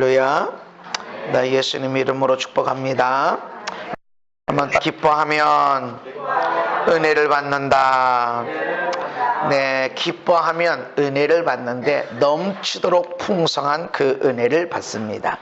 할렐루야. 나 예수님 이름으로 축복합니다. 기뻐하면 은혜를 받는다. 네, 기뻐하면 은혜를 받는데 넘치도록 풍성한 그 은혜를 받습니다.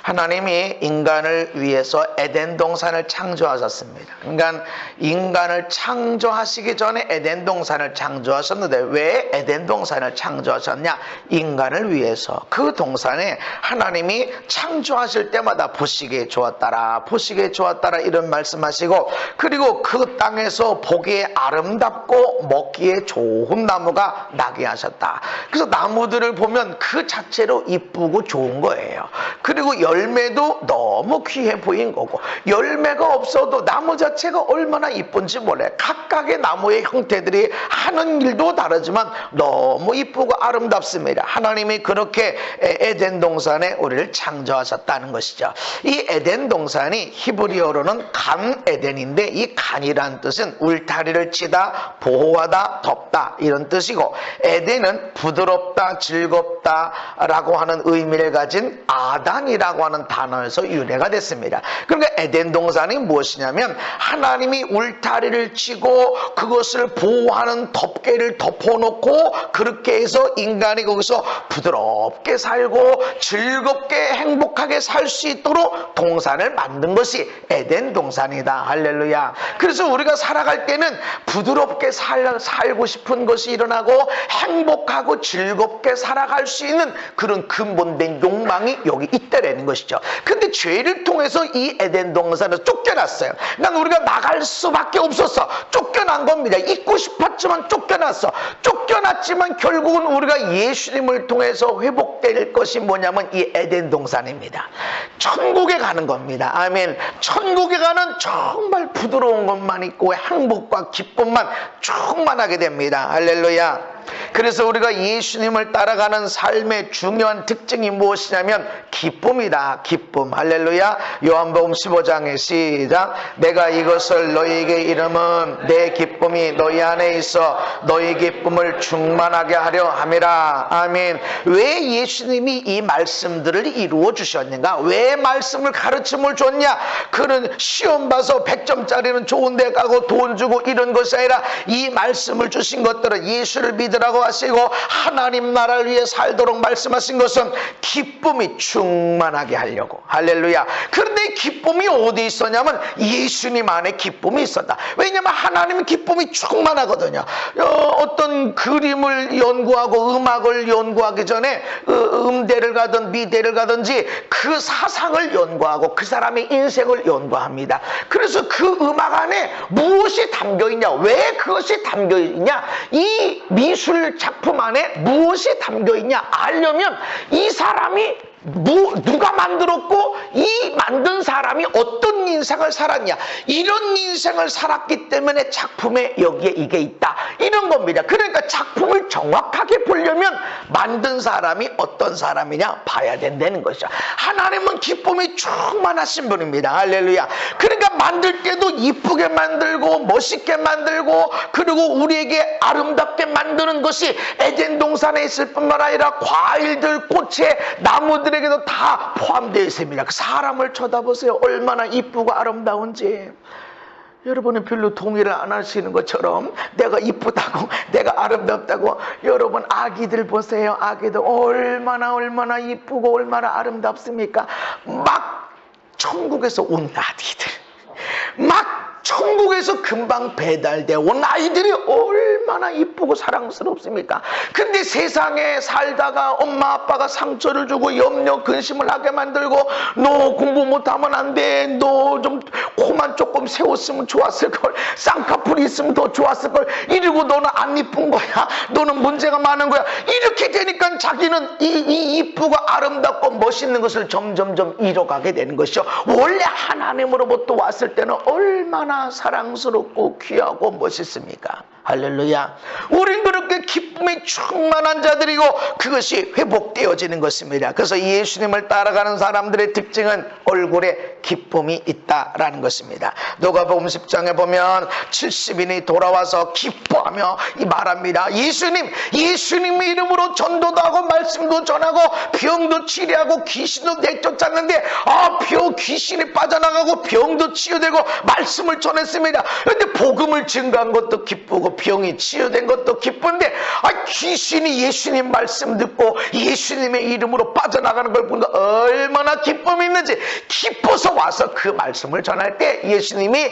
하나님이 인간을 위해서 에덴 동산을 창조하셨습니다. 그러니까 인간을 창조하시기 전에 에덴 동산을 창조하셨는데 왜 에덴 동산을 창조하셨냐? 인간을 위해서. 그 동산에 하나님이 창조하실 때마다 보시기에 좋았더라, 보시기에 좋았더라 이런 말씀하시고, 그리고 그 땅에서 보기에 아름답고 먹기에 좋은 나무가 나게 하셨다. 그래서 나무들을 보면 그 자체로 이쁘고 좋은 거예요. 그리고 열매도 너무 귀해 보인 거고, 열매가 없어도 나무 자체가 얼마나 이쁜지 몰라요. 각각의 나무의 형태들이 하는 일도 다르지만 너무 이쁘고 아름답습니다. 하나님이 그렇게 에덴 동산에 우리를 창조하셨다는 것이죠. 이 에덴 동산이 히브리어로는 간 에덴인데, 이 간이란 뜻은 울타리를 치다, 보호하다, 덮다 이런 뜻이고, 에덴은 부드럽다, 즐겁다 라고 하는 의미를 가진 아담이라고 하는 단어에서 유래가 됐습니다. 그러니까 에덴 동산이 무엇이냐면, 하나님이 울타리를 치고 그것을 보호하는 덮개를 덮어놓고 그렇게 해서 인간이 거기서 부드럽게 살고 즐겁게 행복하게 살 수 있도록 동산을 만든 것이 에덴 동산이다. 할렐루야. 그래서 우리가 살아갈 때는 부드럽게 살고 싶은 것이 일어나고 행복하고 즐겁게 살아갈 수 있는 그런 근본된 욕망이 여기 있다라는 것이죠. 근데 죄를 통해서 이 에덴 동산에서 쫓겨났어요. 난 우리가 나갈 수밖에 없었어. 쫓겨난 겁니다. 있고 싶었지만 쫓겨났어. 쫓겨났지만 결국은 우리가 예수님을 통해서 회복될 것이 뭐냐면 이 에덴 동산입니다. 천국에 가는 겁니다. 아멘. 천국에 가는 정말 부드러운 것만 있고 행복과 기쁨만 충만하게 됩니다. 할렐루야. 그래서 우리가 예수님을 따라가는 삶의 중요한 특징이 무엇이냐면 기쁨이다. 기쁨. 할렐루야. 요한복음 15장에 시작. 내가 이것을 너희에게 이름은 내 기쁨이 너희 안에 있어 너희 기쁨을 충만하게 하려 함이라. 아멘. 왜 예수님이 이 말씀들을 이루어 주셨는가? 왜 말씀을 가르침을 줬냐? 그는 시험 봐서 100점짜리는 좋은 데 가고 돈 주고 이런 것이 아니라 이 말씀을 주신 것들은 예수를 믿으라고 하시고 하나님 나라를 위해 살도록 말씀하신 것은 기쁨이 충만하게 하려고. 할렐루야. 그런데 기쁨이 어디 있었냐면 예수님 안에 기쁨이 있었다. 왜냐하면 하나님은 기쁨이 충만하거든요. 어떤 그림을 연구하고 음악을 연구하기 전에 음대를 가든 미대를 가든지 그 사상을 연구하고 그 사람의 인생을 연구합니다. 그래서 그 음악 안에 무엇이 담겨있냐, 왜 그것이 담겨있냐, 이 미술 작품 안에 무엇이 담겨있냐 알려면 이 사람이 누가 만들었고 이 만든 사람이 어떤 인생을 살았냐, 이런 인생을 살았기 때문에 작품에 여기에 이게 있다, 이런 겁니다. 그러니까 작품을 정확하게 보려면 만든 사람이 어떤 사람이냐 봐야 된다는 것이죠. 하나님은 기쁨이 충만하신 분입니다. 할렐루야. 그러니까 만들 때도 이쁘게 만들고 멋있게 만들고 그리고 우리에게 아름답게 만드는 것이 에덴 동산에 있을 뿐만 아니라 과일들, 꽃에, 나무들 에게도 다 포함되어 있습니다. 사람을 쳐다보세요. 얼마나 이쁘고 아름다운지. 여러분은 별로 동의를 안 하시는 것처럼 내가 이쁘다고, 내가 아름답다고. 여러분 아기들 보세요. 아기들 얼마나 이쁘고 얼마나 아름답습니까? 막 천국에서 온 아기들, 막 천국에서 금방 배달되어 온 아이들이 얼마나 이쁘고 사랑스럽습니까? 근데 세상에 살다가 엄마 아빠가 상처를 주고 염려 근심을 하게 만들고, 너 공부 못하면 안 돼, 너 좀 코만 조금 세웠으면 좋았을걸, 쌍꺼풀이 있으면 더 좋았을걸, 이러고 너는 안 이쁜 거야, 너는 문제가 많은 거야, 이렇게 되니까 자기는 이 이쁘고 아름답고 멋있는 것을 점점점 잃어가게 되는 것이죠. 원래 하나님으로부터 왔을 때는 얼마나 사랑스럽고 귀하고 멋있습니까? 할렐루야. 우린 그렇게 기쁨에 충만한 자들이고 그것이 회복되어지는 것입니다. 그래서 예수님을 따라가는 사람들의 특징은 얼굴에 기쁨이 있다라는 것입니다. 누가복음 10장에 보면 70인이 돌아와서 기뻐하며 말합니다. 예수님의 이름으로 전도도 하고 말씀도 전하고 병도 치료하고 귀신도 내쫓았는데 귀신이 빠져나가고 병도 치유되고 말씀을 전했습니다. 그런데 복음을 증거한 것도 기쁘고 병이 치유된 것도 기쁜데 귀신이 예수님 말씀 듣고 예수님의 이름으로 빠져나가는 걸 보니까 얼마나 기쁨이 있는지 기뻐서 와서 그 말씀을 전할 때 예수님이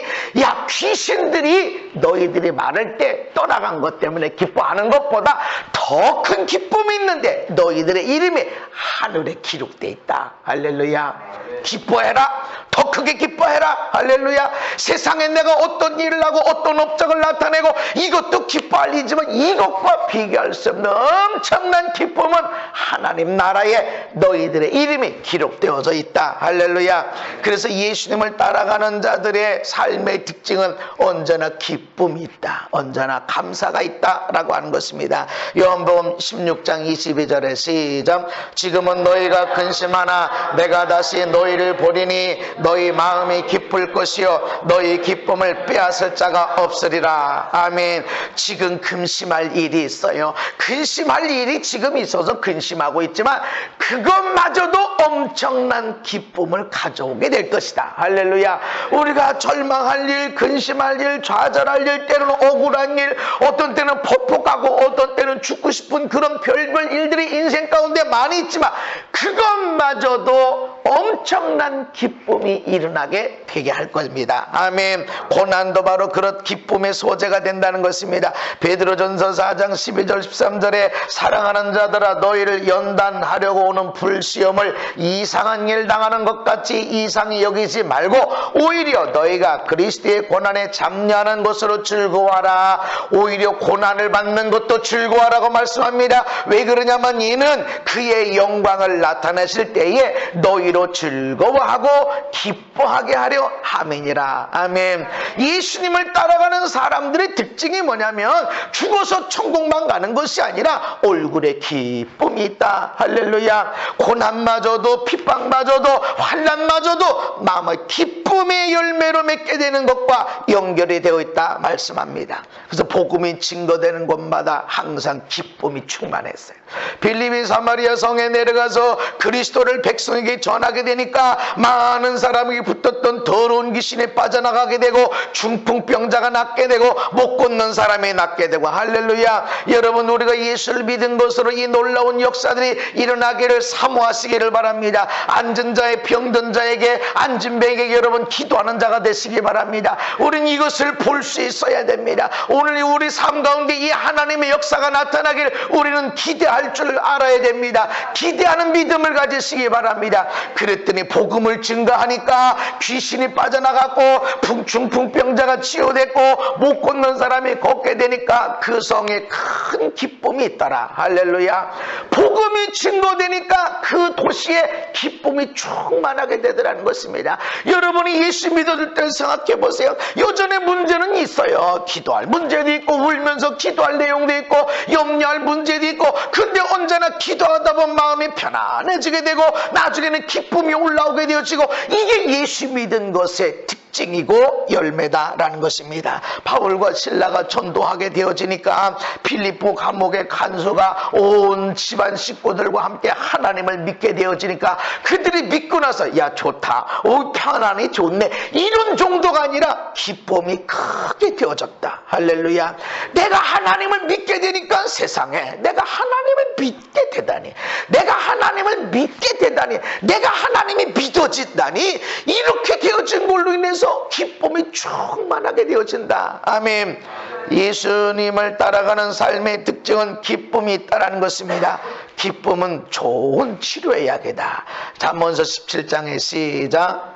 귀신들이 너희들이 말할 때 떠나간 것 때문에 기뻐하는 것보다 더 큰 기쁨이 있는데 너희들의 이름이 하늘에 기록되어 있다. 할렐루야. 기뻐해라. 더 크게 기뻐해라. 할렐루야. 세상에 내가 어떤 일을 하고 어떤 업적을 나타내고 이것도 기뻐할 일이지만 이것과 비교할 수 없는 엄청난 기쁨은 하나님 나라에 너희들의 이름이 기록되어져 있다. 할렐루야. 그래서 예수님을 따라가는 자들의 삶의 특징은 언제나 기쁨이 있다. 언제나 감사가 있다라고 하는 것입니다. 요한복음 16장 22절에 시작. 지금은 너희가 근심하나 내가 다시 너희를 보리니 너희 마음이 기쁠 것이요 너희 기쁨을 빼앗을 자가 없으리라. 아멘. 지금 근심할 일이 있어요. 근심할 일이 지금 있어서 근심하고 있지만 그것마저도 엄청난 기쁨을 가져오게 될 것이다. 할렐루야. 우리가 절망할 일, 근심할 일, 좌절할 일, 때로는 억울한 일, 어떤 때는 폭폭하고 어떤 때는 죽고 싶은 그런 별별 일들이 인생 가운데 많이 있지만 그것마저도 엄청난 기쁨이 일어나게 되게 할 것입니다. 아멘. 고난도 바로 그런 기쁨의 소재가 된다는 것입니다. 베드로전서 4장 12절 13절에 사랑하는 자들아 너희를 연단하려고 오는 불시험을 이상한 일 당하는 것 같이 이상히 여기지 말고 오히려 너희가 그리스도의 고난에 참여하는 것으로 즐거워하라. 오히려 고난을 받는 것도 즐거워하라고 말씀합니다. 왜 그러냐면 이는 그의 영광을 나타내실 때에 너희로 즐거워하고 기뻐하게 하려 함이니라. 아멘. 예수님을 따라가는 사람들의 특징이 뭐냐면 죽어서 천국만 가는 것이 아니라 얼굴에 기쁨이 있다. 할렐루야. 고난마저도 핍박마저도 환난마저도 마음의 기쁨의 열매로 맺게 되는 것과 연결이 되어 있다 말씀합니다. 그래서 복음이 증거되는 곳마다 항상 기쁨이 충만했어요. 빌립이 사마리아 성에 내려가서 그리스도를 백성에게 전하게 되니까 많은 사람이 붙었던 더러운 귀신에 빠져나가게 되고 중풍병자가 낫게 되고 못 걷는 사람이 낫게 되고 할렐루야. 여러분 우리가 예수를 믿은 것으로 이 놀라운 역사들이 일어나기를 사모하시기를 바랍니다. 앉은 자의 병든 자에게 앉은 백에게 여러분 기도하는 자가 되시기 바랍니다. 우리는 이것을 볼 수 있어야 됩니다. 오늘 우리 삶 가운데 이 하나님의 역사가 나타나기를 우리는 기대할 줄 알아야 됩니다. 기대하는 믿음을 가지시기 바랍니다. 그랬더니 복음을 증거하니까 귀신이 빠져나갔고 중풍병자가 치유됐고 못 걷는 사람이 걷게 되니까 그 성에 큰 기쁨이 있더라. 할렐루야. 복음이 증거되니까 그 도시에 기쁨이 충만하게 되더라는 것입니다. 여러분이 예수 믿어줄 때 생각해 보세요. 여전히 문제는 있어요. 기도할 문제도 있고 울면서 기도할 내용도 있고 염려할 문제도 있고 근데 언제나 기도하다 보면 마음이 편안해지게 되고 나중에는 기쁨이 올라오게 되어지고 이게 예수 믿은 것의 특징이고 열매다라는 것입니다. 바울과 실라가 전도하게 되어지니까 필리포 감옥의 간수가 온 집안 식구들과 함께 하나님을 믿게 되어지니까 그들이 믿고 나서 야 좋다, 오 편안히 좋네 이런 정도가 아니라 기쁨이 크게 되어졌다. 할렐루야. 내가 하나님을 믿게 되니까 세상에 내가 하나님을 믿게 되다니, 내가 하나님을 믿게 되다니, 내가 하나님이 믿어진다니 이렇게 되어진 걸로 인해서 기쁨이 충만하게 되어진다. 아멘. 예수님을 따라가는 삶의 특징은 기쁨이 있다는 것입니다. 기쁨은 좋은 치료의 약이다. 잠언서 17장의 시작.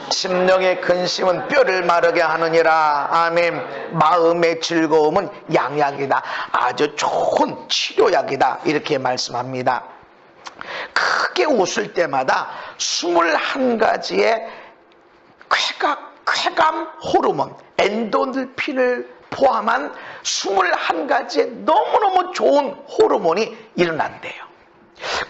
심령의 근심은 뼈를 마르게 하느니라. 아멘. 마음의 즐거움은 양약이다. 아주 좋은 치료약이다. 이렇게 말씀합니다. 크게 웃을 때마다 21가지의 쾌감 호르몬, 엔도르핀을 포함한 21가지의 너무너무 좋은 호르몬이 일어난대요.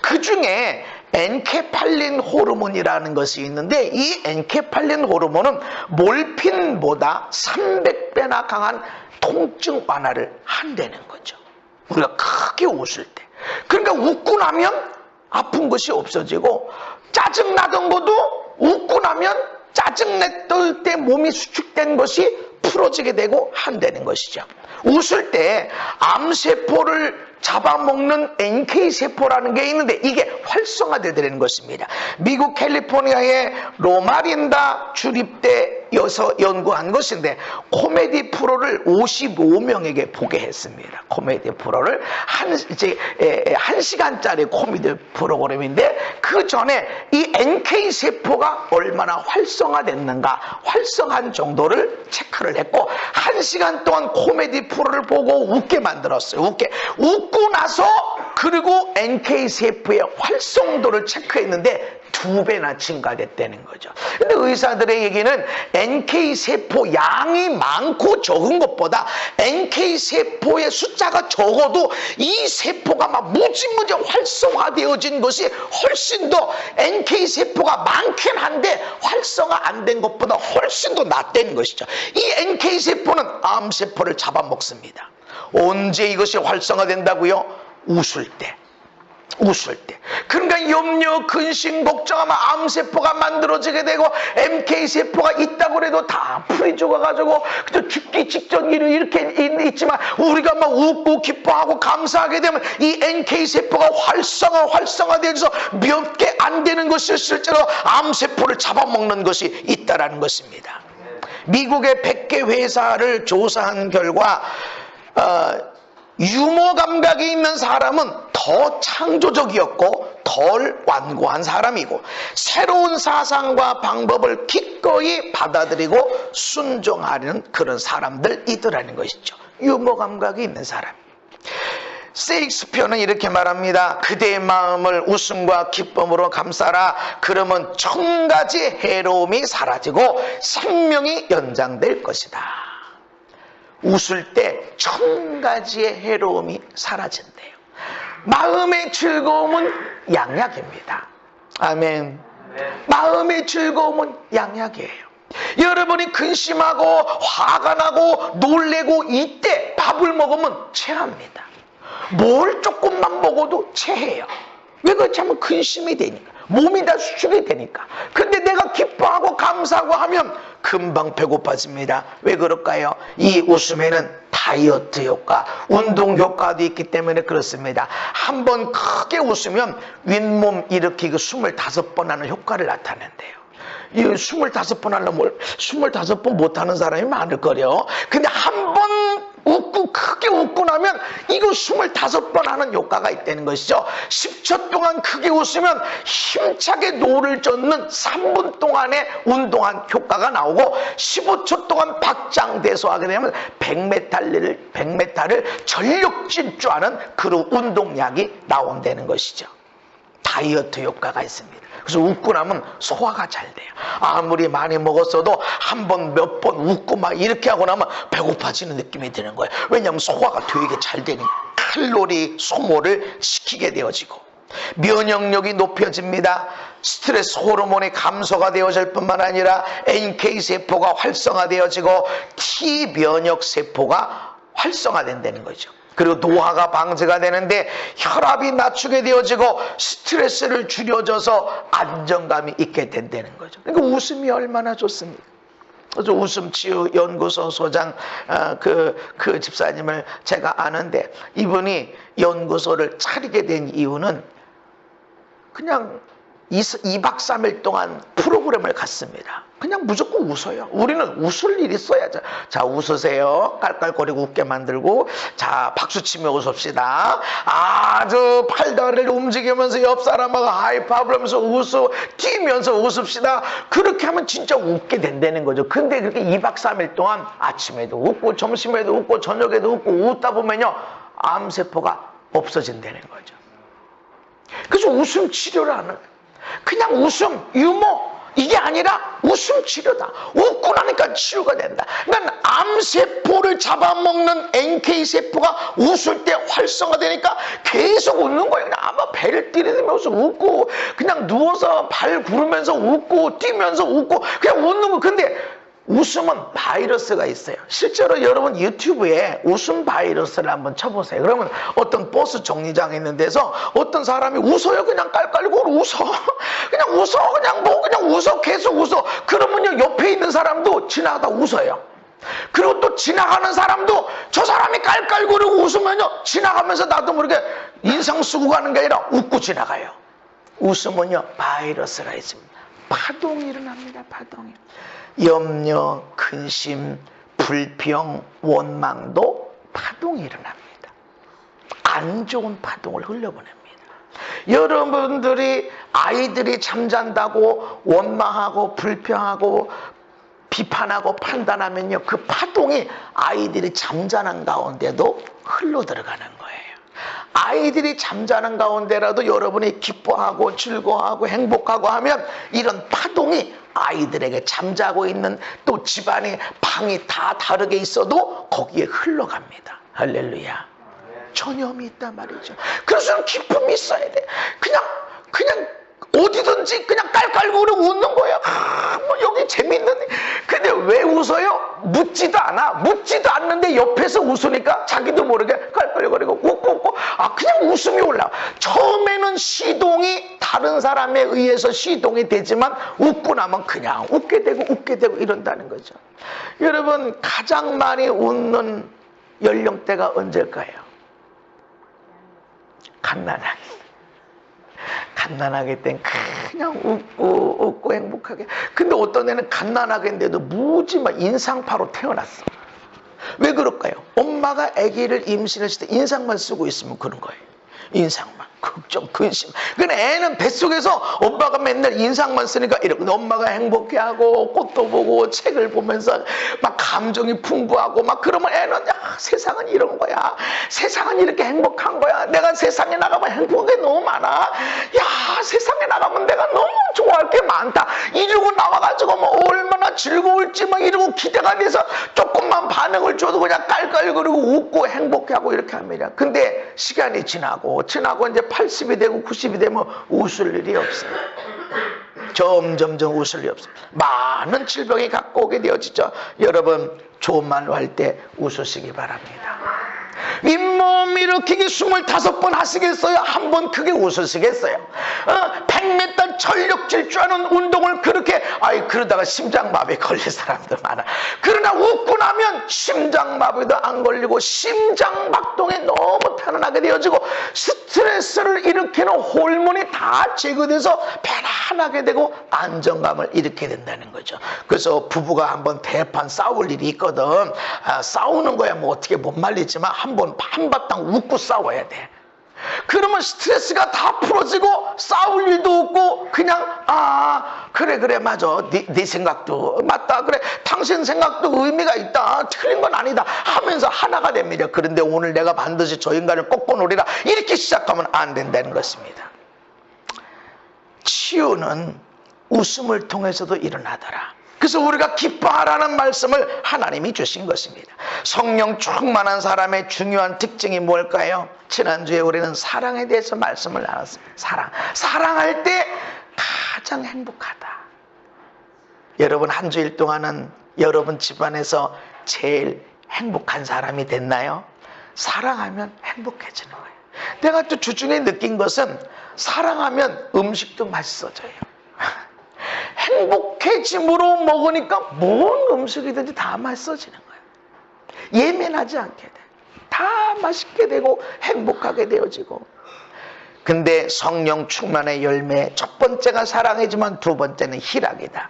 그 중에 엔케팔린 호르몬이라는 것이 있는데, 이 엔케팔린 호르몬은 몰핀보다 300배나 강한 통증 완화를 한다는 거죠. 우리가 크게 웃을 때. 그러니까 웃고 나면 아픈 것이 없어지고, 짜증나던 것도 웃고 나면 짜증냈을 때 몸이 수축된 것이 풀어지게 되고 한다는 것이죠. 웃을 때 암세포를 잡아먹는 NK세포라는 게 있는데, 이게 활성화되는 것입니다. 미국 캘리포니아의 로마린다 주립대에서 연구한 것인데, 코미디 프로를 55명에게 보게 했습니다. 코미디 프로를 한 시간짜리 코미디 프로그램인데, 그 전에 이 NK세포가 얼마나 활성화됐는가, 활성화한 정도를 체크를 했고, 1시간 동안 코미디 프로를 보고 웃게 만들었어요. 웃고 나서 그리고 NK세포의 활성도를 체크했는데 2배나 증가됐다는 거죠. 근데 의사들의 얘기는 NK세포 양이 많고 적은 것보다 NK세포의 숫자가 적어도 이 세포가 막 무지무지 활성화되어진 것이 훨씬 더, NK세포가 많긴 한데 활성화 안 된 것보다 훨씬 더 낫다는 것이죠. 이 NK세포는 암세포를 잡아먹습니다. 언제 이것이 활성화된다고요? 웃을 때. 그러니까 염려, 근심, 걱정하면 암세포가 만들어지게 되고, MK세포가 있다고 해도 다 풀이 죽어가지고 그저 죽기 직전 이렇게 있지만, 우리가 막 웃고 기뻐하고 감사하게 되면 이 NK세포가 활성화되어서 몇 개 안 되는 것이 실제로 암세포를 잡아먹는 것이 있다라는 것입니다. 미국의 100개 회사를 조사한 결과 유머 감각이 있는 사람은 더 창조적이었고 덜 완고한 사람이고, 새로운 사상과 방법을 기꺼이 받아들이고 순종하는 그런 사람들이더라는 것이죠. 유머 감각이 있는 사람. 세익스피어는 이렇게 말합니다. 그대의 마음을 웃음과 기쁨으로 감싸라. 그러면 1000가지 해로움이 사라지고 생명이 연장될 것이다. 웃을 때 1000가지의 해로움이 사라진대요. 마음의 즐거움은 양약입니다. 아멘. 마음의 즐거움은 양약이에요. 여러분이 근심하고 화가 나고 놀래고 이때 밥을 먹으면 체합니다. 뭘 조금만 먹어도 체해요. 왜 그렇지 하면 근심이 되니까, 몸이 다 수축이 되니까. 근데 내가 기뻐하고 감사하고 하면 금방 배고파집니다. 왜 그럴까요? 이 웃음에는 다이어트 효과, 운동 효과도 있기 때문에 그렇습니다. 한번 크게 웃으면 윗몸 일으키고 25번 하는 효과를 나타낸대요. 이 25번 하려면 25번 못하는 사람이 많을 거래요. 근데 한 번 웃고 크게 웃고 나면 이거 25번 하는 효과가 있다는 것이죠. 10초 동안 크게 웃으면 힘차게 노를 젓는 3분 동안의 운동한 효과가 나오고, 15초 동안 박장대소 하게 되면 100m를 전력 질주하는 그런 운동량이 나온다는 것이죠. 다이어트 효과가 있습니다. 그래서 웃고 나면 소화가 잘 돼요. 아무리 많이 먹었어도 한 번, 몇 번 웃고 막 이렇게 하고 나면 배고파지는 느낌이 드는 거예요. 왜냐하면 소화가 되게 잘 되니까 칼로리 소모를 시키게 되어지고, 면역력이 높여집니다. 스트레스 호르몬이 감소가 되어질 뿐만 아니라 NK세포가 활성화되어지고 T면역세포가 활성화된다는 거죠. 그리고 노화가 방지가 되는데 혈압이 낮추게 되어지고 스트레스를 줄여줘서 안정감이 있게 된다는 거죠. 그러니까 웃음이 얼마나 좋습니까? 그래서 웃음치유 연구소 소장 그 집사님을 제가 아는데, 이분이 연구소를 차리게 된 이유는 그냥 2박 3일 동안 프로그램을 갔습니다. 그냥 무조건 웃어요. 우리는 웃을 일이 있어야죠. 자, 웃으세요. 깔깔거리고 웃게 만들고, 자, 박수치며 웃읍시다. 아주 팔다리를 움직이면서 옆 사람하고 하이파이브 하면서 뛰면서 웃읍시다. 그렇게 하면 진짜 웃게 된다는 거죠. 근데 그렇게 2박 3일 동안 아침에도 웃고 점심에도 웃고 저녁에도 웃고 웃다 보면요, 암세포가 없어진다는 거죠. 그래서 웃음 치료를 하는 거예요. 그냥 웃음, 유머, 이게 아니라 웃음 치료다. 웃고 나니까 치유가 된다. 그러니까 암세포를 잡아먹는 NK세포가 웃을 때 활성화되니까 계속 웃는 거예요. 그냥 아마 배를 때리면서 웃고, 그냥 누워서 발 구르면서 웃고, 뛰면서 웃고, 그냥 웃는 거. 근데 웃음은 바이러스가 있어요. 실제로 여러분 유튜브에 웃음 바이러스를 한번 쳐보세요. 그러면 어떤 버스 정류장에 있는 데서 어떤 사람이 웃어요. 그냥 깔깔거리고 웃어. 그냥 웃어. 그냥 웃어. 계속 웃어. 그러면요, 옆에 있는 사람도 지나가다 웃어요. 그리고 또 지나가는 사람도 저 사람이 깔깔거리고 웃으면요, 지나가면서 나도 모르게 인상 쓰고 가는 게 아니라 웃고 지나가요. 웃음은요, 바이러스가 있습니다. 파동이 일어납니다. 파동이. 염려, 근심, 불평, 원망도 파동이 일어납니다. 안 좋은 파동을 흘려보냅니다. 여러분들이 아이들이 잠잔다고 원망하고 불평하고 비판하고 판단하면요, 그 파동이 아이들이 잠자는 가운데도 흘러 들어가는 거예요. 아이들이 잠자는 가운데라도 여러분이 기뻐하고 즐거워하고 행복하고 하면 이런 파동이 아이들에게, 잠자고 있는 또 집안의 방이 다 다르게 있어도 거기에 흘러갑니다. 할렐루야. 전염이 있단 말이죠. 그래서 기쁨이 있어야 돼. 그냥 어디든지 그냥 깔깔거리고 웃는 거야. 뭐 여기 재밌는데. 근데 왜 웃어요? 묻지도 않아. 묻지도 않는데 옆에서 웃으니까 자기도 모르게 깔깔거리고 웃고 그냥 웃음이 올라와. 처음에는 시동이 다른 사람에 의해서 시동이 되지만 웃고 나면 그냥 웃게 되고 이런다는 거죠. 여러분, 가장 많이 웃는 연령대가 언제일까요? 갓난아기 땐 그냥 웃고 행복하게. 근데 어떤 애는 갓난아기인데도 무지 막 인상파로 태어났어. 왜 그럴까요? 엄마가 아기를 임신했을 때 인상만 쓰고 있으면 그런 거예요. 인상만. 걱정, 근심. 근데 애는 뱃속에서 엄마가 맨날 인상만 쓰니까 이러고, 엄마가 행복해하고 꽃도 보고 책을 보면서 막 감정이 풍부하고 막 그러면 애는 세상은 이런 거야. 세상은 이렇게 행복한 거야. 내가 세상에 나가면 행복한 게 너무 많아. 세상에 나가면 내가 너무 좋아할 게 많다. 이러고 나와가지고 뭐 얼마나 즐거울지 막 이러고 기대가 돼서 조금만 반응을 줘도 그냥 깔깔거리고 웃고 행복해하고 이렇게 합니다. 근데 시간이 지나고 이제 80이 되고 90이 되면 웃을 일이 없어요. 점점 웃을 일이 없어요. 많은 질병이 갖고 오게 되어지죠. 여러분, 좋은 말로 할 때 웃으시기 바랍니다. 잇몸 일으키기 25번 하시겠어요? 한 번 크게 웃으시겠어요? 100m 전력 질주하는 운동을 그렇게, 그러다가 심장마비 걸릴 사람도 많아. 그러나 웃고 나면 심장마비도 안 걸리고 심장박동이 너무 편안하게 되어지고 스트레스를 일으키는 호르몬이 다 제거돼서 편안하게 되고 안정감을 일으키게 된다는 거죠. 그래서 부부가 한번 대판 싸울 일이 있거든. 싸우는 거야 뭐 어떻게 못 말리지만 한바탕 웃고 싸워야 돼. 그러면 스트레스가 다 풀어지고 싸울 일도 없고 그냥 그래 맞아. 네 생각도 맞다. 그래 당신 생각도 의미가 있다. 틀린 건 아니다 하면서 하나가 됩니다. 그런데 오늘 내가 반드시 저 인간을 꺾어놓으리라 이렇게 시작하면 안 된다는 것입니다. 치유는 웃음을 통해서도 일어나더라. 그래서 우리가 기뻐하라는 말씀을 하나님이 주신 것입니다. 성령 충만한 사람의 중요한 특징이 뭘까요? 지난주에 우리는 사랑에 대해서 말씀을 나눴습니다. 사랑할 때 가장 행복하다. 여러분, 한 주일 동안은 여러분 집안에서 제일 행복한 사람이 됐나요? 사랑하면 행복해지는 거예요. 내가 또 주중에 느낀 것은 사랑하면 음식도 맛있어져요. 행복해짐으로 먹으니까 뭔 음식이든지 다 맛있어지는 거예요. 예민하지 않게 돼. 다 맛있게 되고 행복하게 되어지고. 근데 성령 충만의 열매, 첫 번째가 사랑이지만 두 번째는 희락이다.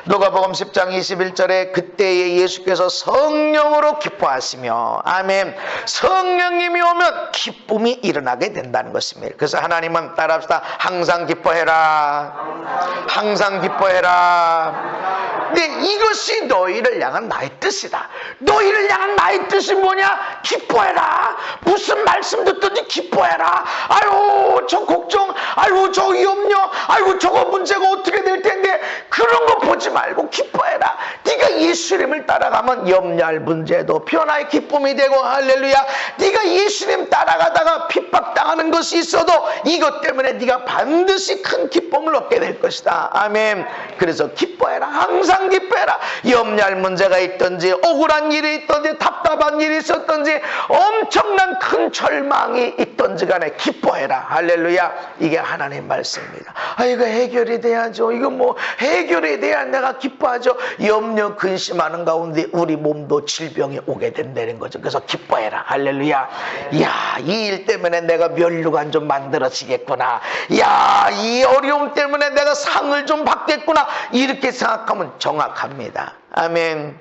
누가복음 10장 21절에 그때에 예수께서 성령으로 기뻐하시며, 아멘, 성령님이 오면 기쁨이 일어나게 된다는 것입니다. 그래서 하나님은 따라합시다. 항상 기뻐해라. 항상 기뻐해라. 근데 이것이 너희를 향한 나의 뜻이다. 너희를 향한 나의 뜻이 뭐냐? 기뻐해라. 무슨 무슨 말씀 듣든지 기뻐해라. 아유 저 걱정, 아유 저 염려, 아유 저거 문제가 어떻게 될 텐데 그런 거 보지 말고 기뻐해라. 네가 예수님을 따라가면 염려할 문제도 변화의 기쁨이 되고 할렐루야. 네가 예수님 따라가다가 핍박당하는 것이 있어도 이것 때문에 네가 반드시 큰 기쁨을 얻게 될 것이다. 아멘. 그래서 기뻐해라. 항상 기뻐해라. 염려할 문제가 있든지 억울한 일이 있든지 답답한 일이 있었든지 엄청난 큰 절망이 있든지 간에 기뻐해라. 할렐루야. 이게 하나님 말씀입니다. 아 이거 해결이 돼야죠. 이거 뭐 해결이 돼야 내가 기뻐하죠. 염려 근심하는 가운데 우리 몸도 질병이 오게 된다는 거죠. 그래서 기뻐해라. 할렐루야. 이야 이 일 때문에 내가 면류관 좀 만들어지겠구나. 이야 이 어려움 때문에 내가 상을 좀 받겠구나. 이렇게 생각하면 정확합니다. 아멘.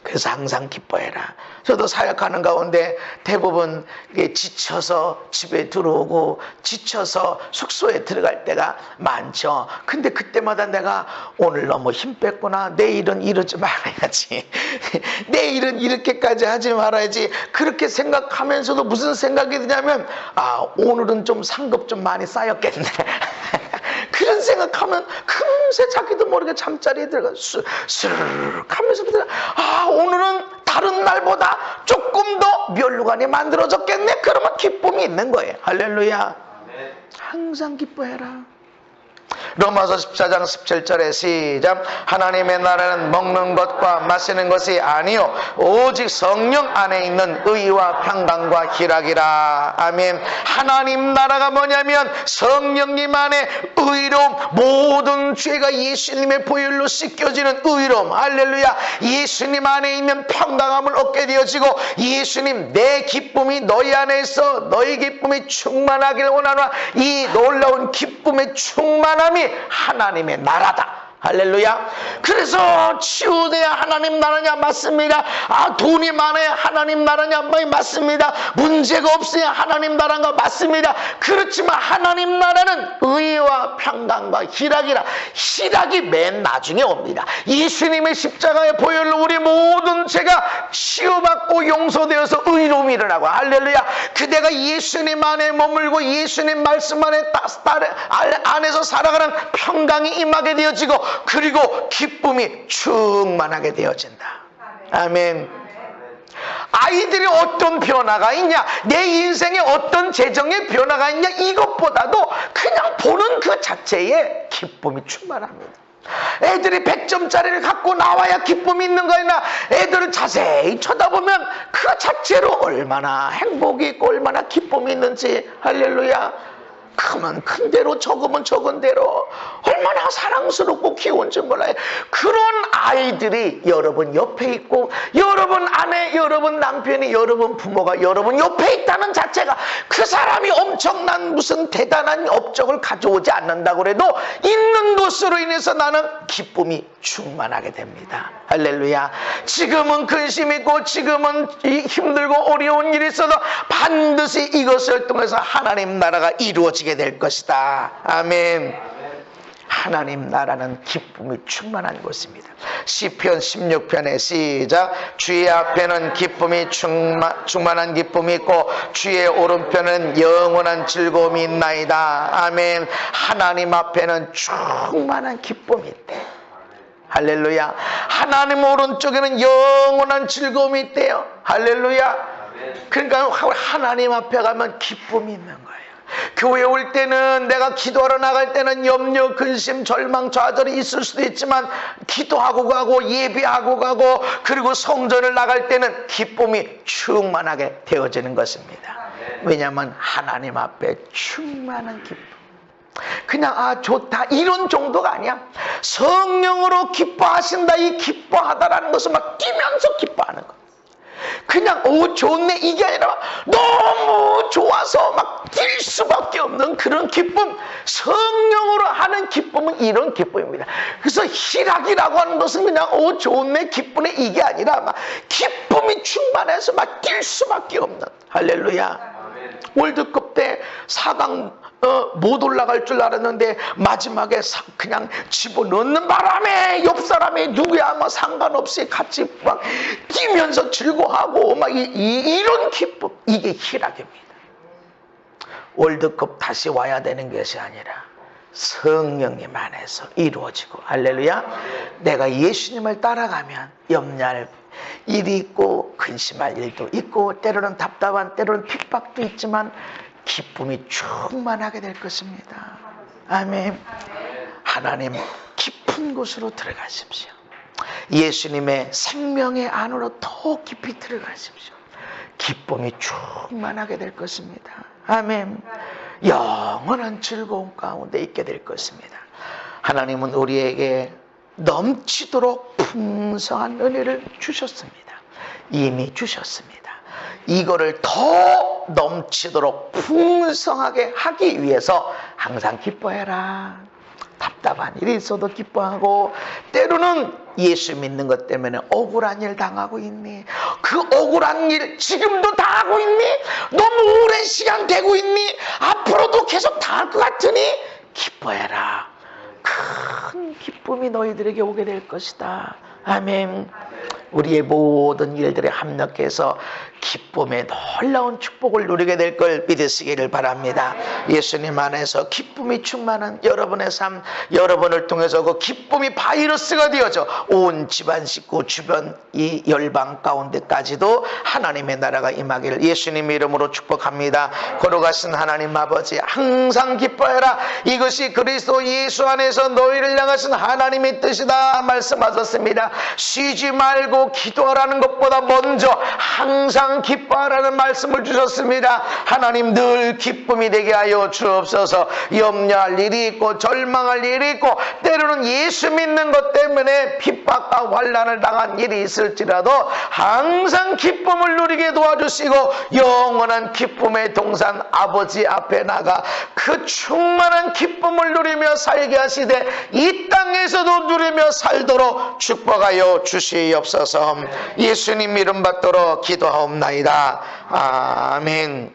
그래서 항상 기뻐해라. 저도 사역하는 가운데 대부분 지쳐서 집에 들어오고 지쳐서 숙소에 들어갈 때가 많죠. 근데 그때마다 내가 오늘 너무 힘 뺐구나. 내일은 이러지 말아야지. 내일은 이렇게까지 하지 말아야지. 그렇게 생각하면서도 무슨 생각이 드냐면 아 오늘은 좀 상급 좀 많이 쌓였겠네. 그런 생각하면 금세 자기도 모르게 잠자리에 들어가 스르륵 하면서 아 오늘은 다른 날보다 조금 더 면류관이 만들어졌겠네. 그러면 기쁨이 있는 거예요. 할렐루야. 항상 기뻐해라. 로마서 14장 17절에 시작. 하나님의 나라는 먹는 것과 마시는 것이 아니요 오직 성령 안에 있는 의와 평강과 희락이라. 아멘. 하나님 나라가 뭐냐면 성령님 안에 의로움, 모든 죄가 예수님의 보혈로 씻겨지는 의로움. 할렐루야. 예수님 안에 있는 평강함을 얻게 되어지고 예수님 내 기쁨이 너희 안에 있어 너희 기쁨이 충만하기를 원하노라. 이 놀라운 기쁨의 충만함이 하나님의 나라다. 할렐루야. 그래서 치유돼야 하나님 나라냐? 맞습니다. 아 돈이 많아야 하나님 나라냐? 맞습니다. 문제가 없어야 하나님 나라가 맞습니다. 그렇지만 하나님 나라는 의와 평강과 희락이라. 희락이 맨 나중에 옵니다. 예수님의 십자가의 보혈로 우리 모든 죄가 치유받고 용서되어서 의로움이 일어나고 할렐루야. 그대가 예수님 안에 머물고 예수님 말씀 안에서 살아가는 평강이 임하게 되어지고 그리고 기쁨이 충만하게 되어진다. 아멘. 아이들이 어떤 변화가 있냐, 내 인생에 어떤 재정의 변화가 있냐, 이것보다도 그냥 보는 그 자체에 기쁨이 충만합니다. 애들이 100점짜리를 갖고 나와야 기쁨이 있는 거냐, 애들을 자세히 쳐다보면 그 자체로 얼마나 행복이 있고 얼마나 기쁨이 있는지. 할렐루야. 크면 큰 대로 적으면 적은 대로 얼마나 사랑스럽고 귀여운지 몰라요. 그런 아이들이 여러분 옆에 있고 여러분 아내, 여러분 남편이, 여러분 부모가 여러분 옆에 있다는 자체가 그 사람이 엄청난 무슨 대단한 업적을 가져오지 않는다고 해도 있는 것으로 인해서 나는 기쁨이 충만하게 됩니다. 할렐루야. 지금은 근심 있고 지금은 힘들고 어려운 일이 있어도 반드시 이것을 통해서 하나님 나라가 이루어지게 될 것이다. 아멘. 하나님 나라는 기쁨이 충만한 곳입니다. 시편 16편에 시작. 주의 앞에는 기쁨이 충만한 기쁨이 있고 주의 오른편은 영원한 즐거움이 있나이다. 아멘. 하나님 앞에는 충만한 기쁨이 있대. 할렐루야. 하나님 오른쪽에는 영원한 즐거움이 있대요. 할렐루야. 그러니까 하나님 앞에 가면 기쁨이 있는 거예요. 교회 올 때는, 내가 기도하러 나갈 때는 염려, 근심, 절망, 좌절이 있을 수도 있지만 기도하고 가고 예배하고 가고 그리고 성전을 나갈 때는 기쁨이 충만하게 되어지는 것입니다. 왜냐하면 하나님 앞에 충만한 기쁨. 그냥 아 좋다 이런 정도가 아니야. 성령으로 기뻐하신다, 이 기뻐하다라는 것은 막 뛰면서 기뻐하는 거. 그냥 좋네 이게 아니라 너무 좋아서 막 뛸 수밖에 없는 그런 기쁨. 성령으로 하는 기쁨은 이런 기쁨입니다. 그래서 희락이라고 하는 것은 그냥 좋네 기쁘네 이게 아니라 막 기쁨이 충만해서 막 뛸 수밖에 없는. 할렐루야. 월드컵 때 4강 못 올라갈 줄 알았는데 마지막에 그냥 집어넣는 바람에 옆 사람이 누구야 뭐 상관없이 같이 막 뛰면서 즐거워하고 막 이런 기쁨, 이게 희락입니다. 월드컵 다시 와야 되는 것이 아니라 성령님 안에서 이루어지고, 할렐루야. 내가 예수님을 따라가면 염려할 일이 있고 근심할 일도 있고 때로는 답답한, 때로는 핍박도 있지만 기쁨이 충만하게 될 것입니다. 아멘. 하나님 깊은 곳으로 들어가십시오. 예수님의 생명의 안으로 더 깊이 들어가십시오. 기쁨이 충만하게 될 것입니다. 아멘. 영원한 즐거움 가운데 있게 될 것입니다. 하나님은 우리에게 넘치도록 풍성한 은혜를 주셨습니다. 이미 주셨습니다. 이거를 더 넘치도록 풍성하게 하기 위해서 항상 기뻐해라. 답답한 일이 있어도 기뻐하고, 때로는 예수 믿는 것 때문에 억울한 일 당하고 있니? 그 억울한 일 지금도 당하고 있니? 너무 오랜 시간 되고 있니? 앞으로도 계속 당할 것 같으니 기뻐해라. 큰 기쁨이 너희들에게 오게 될 것이다. 아멘. 우리의 모든 일들에 합력해서 기쁨의 놀라운 축복을 누리게 될 걸 믿으시기를 바랍니다. 예수님 안에서 기쁨이 충만한 여러분의 삶, 여러분을 통해서 그 기쁨이 바이러스가 되어져 온 집안 식구, 주변 이 열방 가운데까지도 하나님의 나라가 임하기를 예수님 이름으로 축복합니다. 걸어가신 하나님 아버지, 항상 기뻐해라. 이것이 그리스도 예수 안에서 너희를 향하신 하나님의 뜻이다 말씀하셨습니다. 쉬지 말고 기도하라는 것보다 먼저 항상 기뻐하라는 말씀을 주셨습니다. 하나님 늘 기쁨이 되게 하여 주옵소서. 염려할 일이 있고 절망할 일이 있고 때로는 예수 믿는 것 때문에 핍박과 환난을 당한 일이 있을지라도 항상 기쁨을 누리게 도와주시고 영원한 기쁨의 동산 아버지 앞에 나가 그 충만한 기쁨을 누리며 살게 하시되 이 땅에서도 누리며 살도록 축복하여 주시옵소서. 예수님 이름 받도록 기도하옵나이다. 아멘.